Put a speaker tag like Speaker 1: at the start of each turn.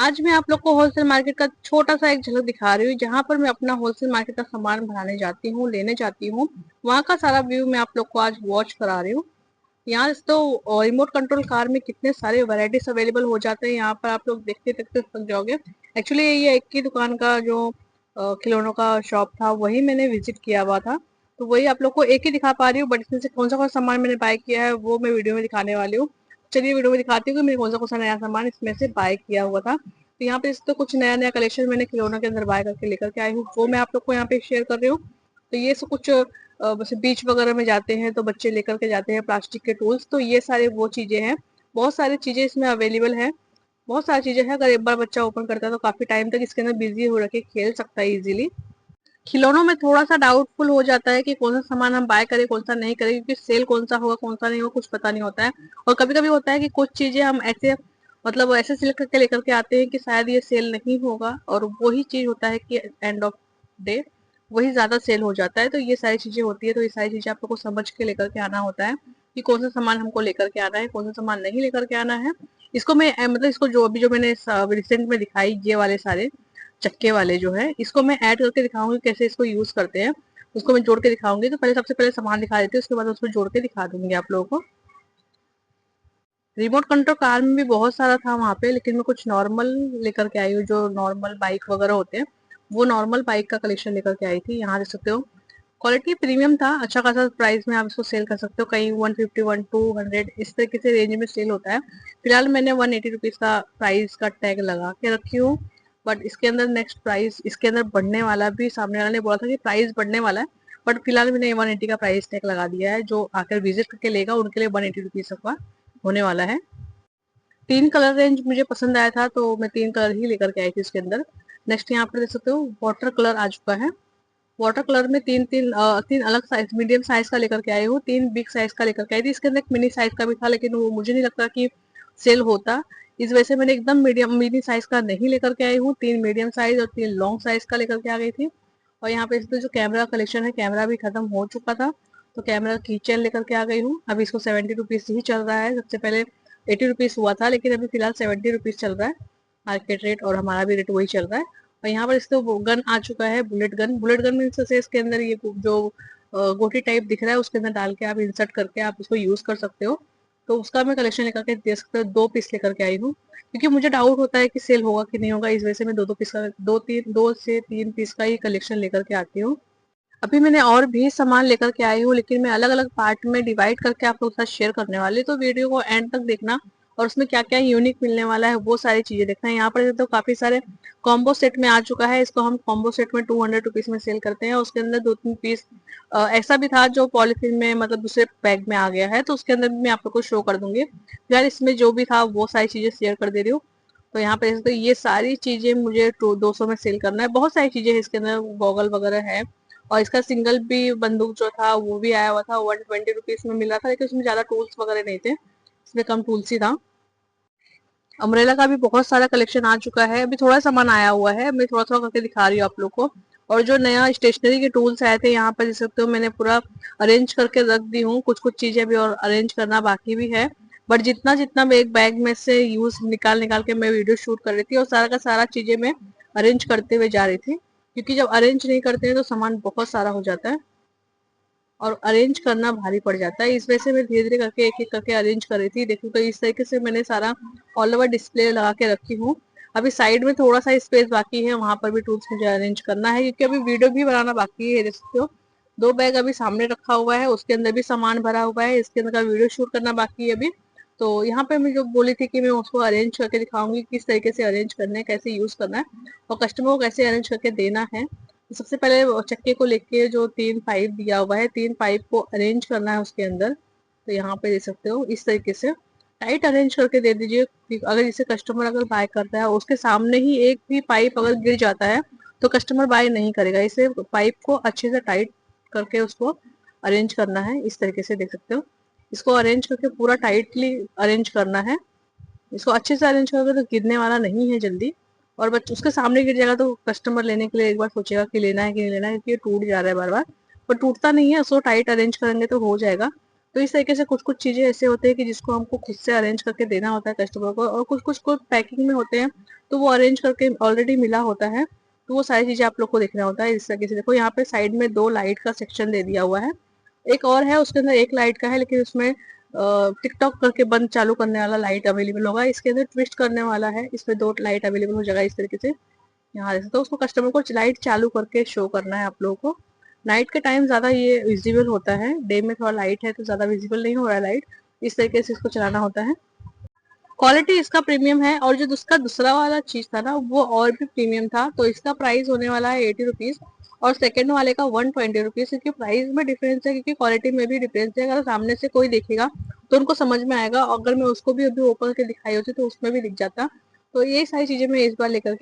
Speaker 1: आज मैं आप लोग को होलसेल मार्केट का छोटा सा एक झलक दिखा रही हूँ, जहाँ पर मैं अपना होलसेल मार्केट का सामान भराने जाती हूँ, लेने जाती हूँ। वहाँ का सारा व्यू मैं आप लोग को आज वॉच करा रही हूँ। यहाँ तो रिमोट कंट्रोल कार में कितने सारे वैरायटीज अवेलेबल हो जाते हैं, यहाँ पर आप लोग देखते देखते थक जाओगे। एक्चुअली ये एक ही दुकान का जो खिलौनों का शॉप था वही मैंने विजिट किया हुआ था, तो वही आप लोग को एक ही दिखा पा रही हूँ। बट इसमें से कौन सा सामान मैंने बाय किया है वो मैं वीडियो में दिखाने वाली हूँ। चलिए वीडियो में दिखाती हूँ कि मैंने कौन सा नया सामान इसमें से बाय किया हुआ था। तो यहाँ पे इस तो कुछ नया नया कलेक्शन मैंने खिलौना के अंदर बाय करके लेकर के आई हूँ, वो मैं आप लोग को यहाँ पे शेयर कर रही हूँ। तो ये सब कुछ जैसे बीच वगैरह में जाते हैं तो बच्चे लेकर के जाते हैं प्लास्टिक के टूल्स, तो ये सारे वो चीजें हैं। बहुत सारी चीजें इसमें अवेलेबल है, बहुत सारी चीजें हैं। अगर एक बार बच्चा ओपन करता है तो काफी टाइम तक इसके अंदर बिजी हो रखे खेल सकता है इजीली। खिलौनों में थोड़ा सा डाउटफुल हो जाता है कि कौन सा सामान हम बाय करें कौन सा नहीं करें, क्योंकि सेल कौन सा होगा कौन सा नहीं होगा कुछ पता नहीं होता है। और कभी कभी होता है कि कुछ चीजें हम ऐसे मतलब ऐसे सिलेक्ट करके लेकर के आते हैं कि शायद ये सेल नहीं होगा, और वही चीज होता है कि एंड ऑफ डे वही ज्यादा सेल हो जाता है। तो ये सारी चीजें होती है, तो ये सारी चीजें आप लोग को समझ के लेकर के आना होता है कि कौन सा सामान हमको लेकर के आना है कौन सा सामान नहीं लेकर के आना है। इसको मैं मतलब इसको जो अभी जो मैंने रिसेंट में दिखाई ये वाले सारे चक्के वाले जो है, इसको मैं ऐड करके दिखाऊंगी कैसे इसको यूज करते हैं। उसको मैं जोड़ के दिखाऊंगी। तो पहले सबसे पहले सामान दिखा देती हूँ, उसके बाद उसको जोड़ के दिखा दूंगी आप लोगों को। रिमोट कंट्रोल कार में भी बहुत सारा था वहां पे, लेकिन मैं कुछ नॉर्मल लेकर के आई हूँ। जो नॉर्मल बाइक वगैरह होते हैं वो नॉर्मल बाइक का कलेक्शन लेकर के आई थी। यहाँ देख सकते हो क्वालिटी प्रीमियम था, अच्छा खासा प्राइस में आप इसको सेल कर सकते हो। कहीं 150 200 इस तरीके से रेंज में सेल होता है। फिलहाल मैंने 180 रुपीज का प्राइस का टैग लगा के रखी हूँ। बट इसके अंदर नेक्स्ट प्राइस इसके अंदर बढ़ने वाला भी, सामने वाला ने बोला था कि प्राइस बढ़ने वाला है। बट फिलहाल मैंने 180 का प्राइस टैग लगा दिया है। जो आकर विजिट करके लेगा उनके लिए 180 रुपीज का होने वाला है। तीन कलर रेंज मुझे पसंद आया था तो मैं तीन कलर ही लेकर के आई थी इसके अंदर। नेक्स्ट यहाँ पर देख सकते हो वाटर कलर आ चुका है। वाटर कलर में तीन अलग साइज मीडियम साइज का लेकर के आई हूँ, तीन बिग साइज का लेकर के आई थी। इसके अंदर एक मिनी साइज का भी था, लेकिन वो मुझे नहीं लगता कि सेल होता। इस वजह से मैंने एकदम मीडियम मिनी साइज का नहीं लेकर के आई हूँ, तीन मीडियम साइज और तीन लॉन्ग साइज का लेकर के आ गई थी। और यहाँ पे इसमें जो कैमरा कलेक्शन है कैमरा भी खत्म हो चुका था, तो कैमरा की चेन लेकर के आ गई हूँ। अभी इसको 70 रुपीज ही चल रहा है, सबसे पहले 80 रुपीज हुआ था, लेकिन अभी फिलहाल 70 रुपीज चल रहा है मार्केट रेट, और हमारा भी रेट वही चल रहा है। और यहाँ पर इसको गन आ चुका है, bullet gun. Bullet gun means से इसके अंदर ये जो गोटी टाइप दिख रहा है उसके अंदर डाल के आप इंसर्ट करके आप इसको यूज कर सकते हो। तो उसका मैं कलेक्शन लेकर के दे सकते हो, 2 पीस लेकर के आई हूँ, क्योंकि मुझे डाउट होता है कि सेल होगा कि नहीं होगा। इस वजह से मैं दो पीस का दो से तीन पीस का ही कलेक्शन लेकर के आती हूँ। अभी मैंने और भी सामान लेकर के आई हूँ, लेकिन मैं अलग अलग पार्ट में डिवाइड करके आप लोगों के साथ शेयर करने वाली हूँ। तो वीडियो को एंड तक देखना, और उसमें क्या क्या यूनिक मिलने वाला है वो सारी चीजें देखना है। यहाँ पर तो काफी सारे कॉम्बो सेट में आ चुका है, इसको हम कॉम्बो सेट में 200 रुपीज में सेल करते हैं। उसके अंदर दो तीन पीस ऐसा भी था जो पॉलिथीन में मतलब दूसरे बैग में आ गया है, तो उसके अंदर भी मैं आप लोग को शो कर दूंगी। यार इसमें जो भी था वो सारी चीजें शेयर कर दे रही हूँ। तो यहाँ पे तो ये सारी चीजें मुझे 200 में सेल करना है। बहुत सारी चीजें हैं इसके अंदर, गॉगल वगैरह है। और इसका सिंगल भी बंदूक जो था वो भी आया हुआ था, 120 रुपीज में मिल रहा था, लेकिन उसमें ज्यादा टूल्स वगैरह नहीं थे, इसमें कम टूल्स ही था। अम्ब्रेला का भी बहुत सारा कलेक्शन आ चुका है, अभी थोड़ा सामान आया हुआ है, मैं थोड़ा थोड़ा करके दिखा रही हूँ आप लोग को। और जो नया स्टेशनरी के टूल्स आए थे यहाँ पर देख सकते हो, मैंने पूरा अरेंज करके रख दी हूँ। कुछ कुछ चीजें भी और अरेंज करना बाकी भी है। बट जितना जितना मैं एक बैग में से यूज निकाल निकाल के मैं वीडियो शूट कर रही थी, और सारा का सारा चीजें मैं अरेंज करते हुए जा रही थी, क्योंकि जब अरेंज नहीं करते हैं तो सामान बहुत सारा हो जाता है और अरेंज करना भारी पड़ जाता है। इस वजह से मैं धीरे धीरे करके एक एक करके अरेंज कर रही थी। देखो तो इस तरीके से मैंने सारा ऑल ओवर डिस्प्ले लगा के रखी हूँ। अभी साइड में थोड़ा सा स्पेस बाकी है, वहां पर भी टूल्स मुझे अरेंज करना है, क्योंकि अभी वीडियो भी बनाना बाकी है। देख सकते हो दो बैग अभी सामने रखा हुआ है, उसके अंदर भी सामान भरा हुआ है, इसके अंदर का वीडियो शूट करना बाकी है अभी। तो यहाँ पे मैं जो बोली थी कि मैं उसको अरेंज करके दिखाऊंगी किस तरीके से अरेंज करना है, कैसे यूज करना है, और कस्टमर को कैसे अरेंज करके देना है। तो सबसे पहले चक्के को लेके जो तीन पाइप दिया हुआ है, तीन पाइप को अरेंज करना है उसके अंदर। तो यहाँ पे देख सकते हो इस तरीके से टाइट अरेंज करके दे दीजिए। अगर जैसे कस्टमर अगर बाय करता है उसके सामने ही एक भी पाइप अगर गिर जाता है तो कस्टमर बाय नहीं करेगा। इसे पाइप को अच्छे से टाइट करके उसको अरेंज करना है। इस तरीके से देख सकते हो, इसको अरेंज करके पूरा टाइटली अरेंज करना है। इसको अच्छे से अरेंज करोगे तो गिरने वाला नहीं है जल्दी। और बच उसके सामने गिर जाएगा तो कस्टमर लेने के लिए एक बार सोचेगा कि लेना है कि नहीं लेना है, क्योंकि ये टूट जा रहा है बार बार। पर टूटता नहीं है, उसको टाइट अरेंज करेंगे तो हो जाएगा। तो इस तरीके से कुछ कुछ चीजें ऐसे होते हैं कि जिसको हमको खुद से अरेंज करके देना होता है कस्टमर को, और कुछ कुछ को पैकिंग में होते हैं तो वो अरेंज करके ऑलरेडी मिला होता है। तो वो सारी चीजें आप लोग को देखना होता है इस तरीके से। देखो यहाँ पे साइड में 2 लाइट का सेक्शन दे दिया हुआ है, एक और है उसके अंदर 1 लाइट का है, लेकिन उसमें टिकटॉक करके बंद चालू करने वाला लाइट अवेलेबल होगा। इसके अंदर ट्विस्ट करने वाला है, इसमें 2 लाइट अवेलेबल हो जाएगा इस तरीके से। यहाँ जैसे तो उसको कस्टमर को लाइट चालू करके शो करना है आप लोगों को। नाइट के टाइम ज्यादा ये विजिबल होता है, डे में थोड़ा लाइट है तो ज्यादा विजिबल नहीं हो रहा है लाइट। इस तरीके से इसको चलाना होता है। क्वालिटी इसका प्रीमियम है, और जो उसका दूसरा वाला चीज था ना वो और भी प्रीमियम था। तो इसका प्राइस होने वाला है 80 रुपीज, और सेकंड वाले का 120 रुपीज। क्योंकि प्राइस में डिफरेंस है, क्योंकि क्वालिटी में भी डिफरेंस है। अगर सामने से कोई देखेगा तो उनको समझ में आएगा, अगर मैं उसको भी अभी ओपन के दिखाई होती तो उसमें भी दिख जाता। तो ये सारी चीजें मैं इस बार लेकर के